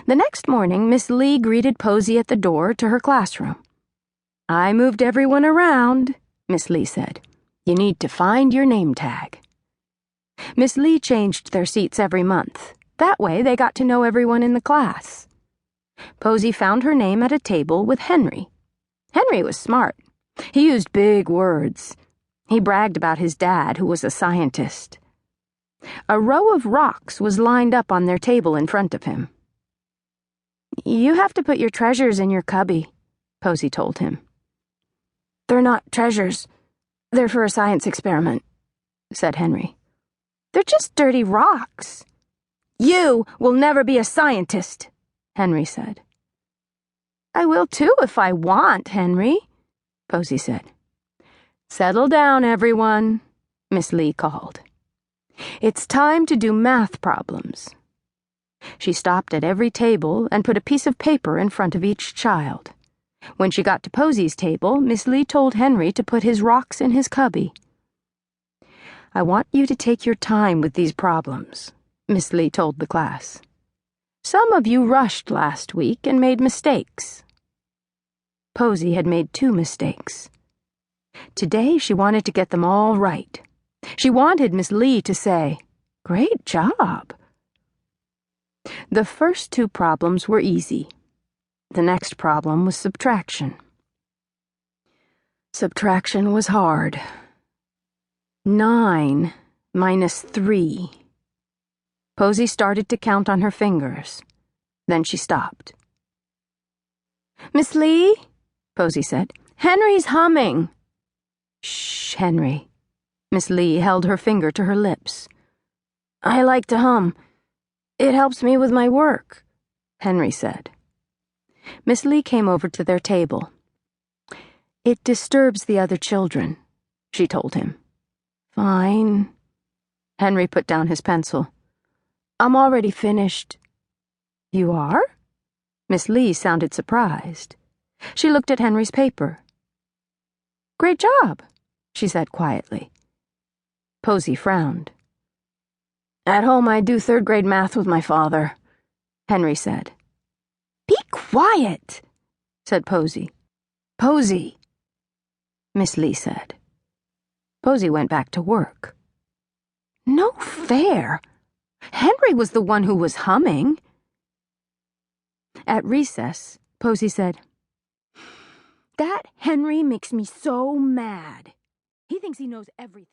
The next morning, Miss Lee greeted Posey at the door to her classroom. "I moved everyone around," Miss Lee said. "You need to find your name tag." Miss Lee changed their seats every month. That way, they got to know everyone in the class. Posey found her name at a table with Henry. Henry was smart. He used big words. He bragged about his dad, who was a scientist. A row of rocks was lined up on their table in front of him. "You have to put your treasures in your cubby," Posey told him. "They're not treasures. They're for a science experiment," said Henry. "They're just dirty rocks." "You will never be a scientist," Henry said. "I will too if I want, Henry," Posey said. "Settle down, everyone," Miss Lee called. "It's time to do math problems." She stopped at every table and put a piece of paper in front of each child. When she got to Posey's table, Miss Lee told Henry to put his rocks in his cubby. "I want you to take your time with these problems," Miss Lee told the class. "Some of you rushed last week and made mistakes." Posey had made 2 mistakes. Today she wanted to get them all right. She wanted Miss Lee to say, "Great job." The first 2 problems were easy. The next problem was subtraction. Subtraction was hard. 9 minus 3. Posey started to count on her fingers. Then she stopped. "Miss Lee," Posey said, "Henry's humming." "Shh, Henry." Miss Lee held her finger to her lips. "I like to hum. It helps me with my work," Henry said. Miss Lee came over to their table. "It disturbs the other children," she told him. "Fine." Henry put down his pencil. "I'm already finished." "You are?" Miss Lee sounded surprised. She looked at Henry's paper. "Great job," she said quietly. Posey frowned. "At home I do 3rd grade math with my father," Henry said. "Be quiet," said Posey. "Posey," Miss Lee said. Posey went back to work. No fair. Henry was the one who was humming. At recess, Posey said, "That Henry makes me so mad. He thinks he knows everything."